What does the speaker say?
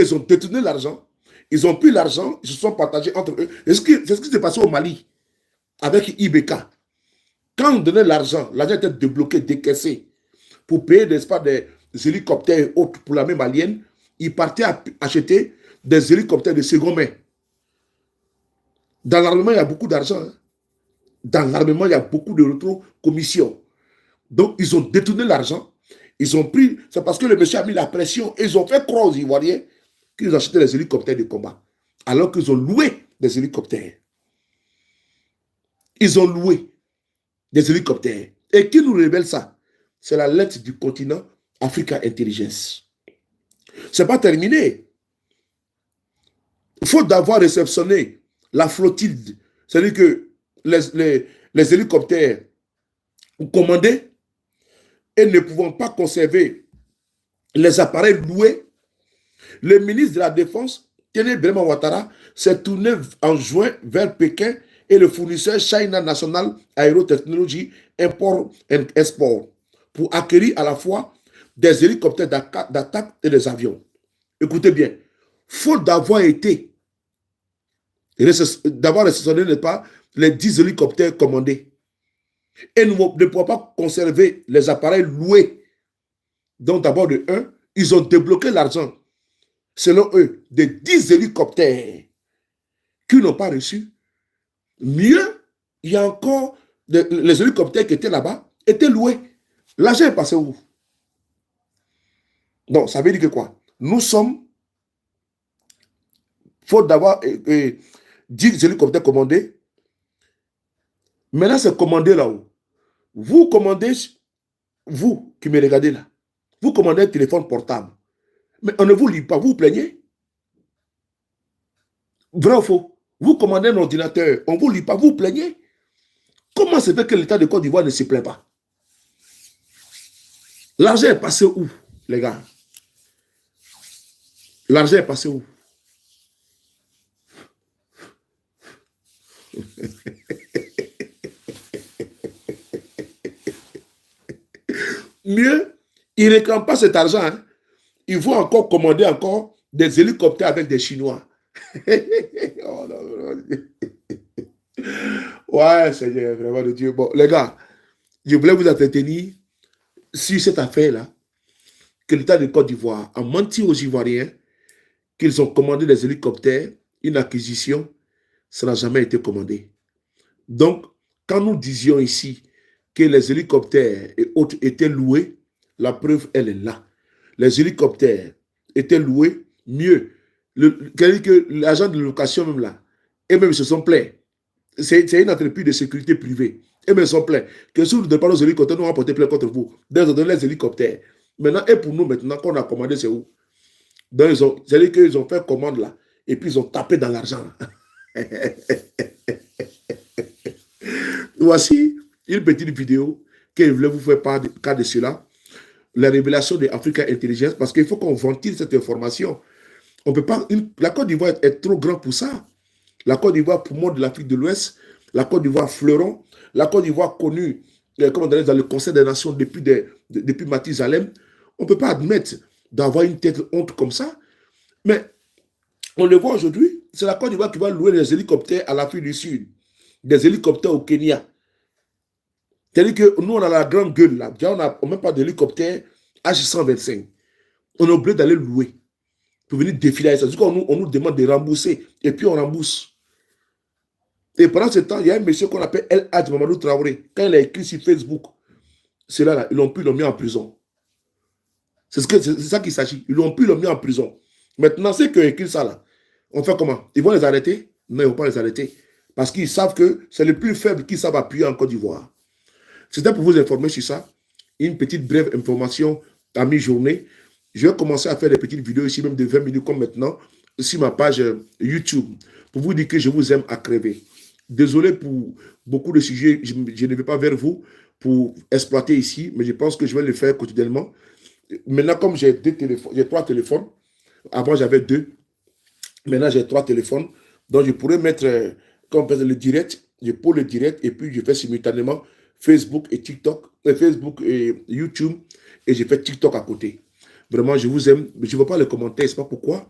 Ils ont détourné l'argent. Ils ont pris l'argent, ils se sont partagés entre eux. C'est ce qui s'est passé au Mali avec IBK. Quand on donnait l'argent était débloqué, décaissé pour payer des hélicoptères et autres pour l'armée malienne. Ils partaient acheter des hélicoptères de seconde main. Dans l'armement, il y a beaucoup d'argent. Hein. Dans l'armement, il y a beaucoup de rétro-commissions. Donc, ils ont détourné l'argent. Ils ont pris... C'est parce que le monsieur a mis la pression. Et ils ont fait croire aux Ivoiriens qu'ils achetaient des hélicoptères de combat. Alors qu'ils ont loué des hélicoptères. Ils ont loué des hélicoptères. Et qui nous révèle ça? C'est la lettre du continent Africa Intelligence. Ce n'est pas terminé. Faute d'avoir réceptionné la flottille, c'est-à-dire que les hélicoptères commandés et ne pouvant pas conserver les appareils loués, le ministre de la Défense, Téné Béréma Ouattara, s'est tourné en juin vers Pékin et le fournisseur China National Aerotechnology Import and Export pour acquérir à la fois des hélicoptères d'attaque et des avions. Écoutez bien, faute d'avoir réceptionné les 10 hélicoptères commandés et ne pouvant pas conserver les appareils loués. Donc d'abord de 1, ils ont débloqué l'argent, selon eux, de 10 hélicoptères qu'ils n'ont pas reçus. Mieux, il y a encore les hélicoptères qui étaient là-bas, étaient loués. L'argent est passé où? Donc, ça veut dire que quoi? Nous sommes, faute d'avoir 10 hélicoptères commandés, maintenant c'est commandé là-haut. Vous commandez, vous qui me regardez là, vous commandez un téléphone portable, mais on ne vous lit pas, vous vous plaignez? Vrai ou faux? Vous commandez un ordinateur, on ne vous lit pas, vous vous plaignez? Comment se fait que l'État de Côte d'Ivoire ne se plaint pas? L'argent est passé où, les gars? L'argent est passé où? Mieux, ils ne réclament pas cet argent. Hein. Ils vont encore commander encore des hélicoptères avec des Chinois. Oh, non. Ouais, Seigneur, vraiment de Dieu. Bon, les gars, je voulais vous entretenir sur cette affaire-là, que l'État de Côte d'Ivoire a menti aux Ivoiriens qu'ils ont commandé des hélicoptères, une acquisition, ça n'a jamais été commandé. Donc, quand nous disions ici que les hélicoptères et autres étaient loués, la preuve, elle est là. Les hélicoptères étaient loués, mieux. Que l'agent de location même là, et même ils se sont plaints. C'est une entreprise de sécurité privée. Et même ils sont plaints. Que si vous ne donnez pas nos hélicoptères, nous allons porter plainte contre vous. Donc, ils ont donné les hélicoptères. Maintenant, et pour nous, maintenant, qu'on a commandé, c'est où? Donc, c'est-à-dire qu'ils ont fait commande là, et puis ils ont tapé dans l'argent. Voici une petite vidéo que je voulais vous faire part de cela. La révélation de Africa Intelligence, parce qu'il faut qu'on ventile cette information. On peut pas, la Côte d'Ivoire est trop grande pour ça. La Côte d'Ivoire, poumon de l'Afrique de l'Ouest, la Côte d'Ivoire, fleuron, la Côte d'Ivoire connue dans le Conseil des Nations depuis Mathusalem. On ne peut pas admettre d'avoir une telle honte comme ça. Mais on le voit aujourd'hui, c'est la Côte d'Ivoire qui va louer des hélicoptères à l'Afrique du Sud, des hélicoptères au Kenya. C'est-à-dire que nous, on a la grande gueule là. On n'a même pas d'hélicoptère H125. On est obligé d'aller louer pour venir défiler. C'est-à-dire qu'on nous demande de rembourser et puis on rembourse. Et pendant ce temps, il y a un monsieur qu'on appelle El Hadj Mamadou Traoré. Quand il a écrit sur Facebook, cela là, ils l'ont mis en prison. C'est ça qu'il s'agit. Ils l'ont mis en prison. Maintenant, ceux qui ont écrit ça là, on fait comment? Ils vont les arrêter? Non, ils ne vont pas les arrêter. Parce qu'ils savent que c'est les plus faibles qui savent appuyer en Côte d'Ivoire. C'était pour vous informer sur ça. Une petite brève information à mi-journée. Je vais commencer à faire des petites vidéos ici, même de 20 minutes comme maintenant, sur ma page YouTube, pour vous dire que je vous aime à crever. Désolé pour beaucoup de sujets, je ne vais pas vers vous pour exploiter ici, mais je pense que je vais le faire quotidiennement. Maintenant, comme j'ai 3 téléphones, avant j'avais 2, maintenant j'ai 3 téléphones, donc je pourrais mettre, comme le direct, je pose le direct et puis je fais simultanément Facebook et TikTok, Facebook et YouTube, et je fais TikTok à côté. Vraiment, je vous aime, mais je ne vois pas les commentaires, je ne sais pas pourquoi.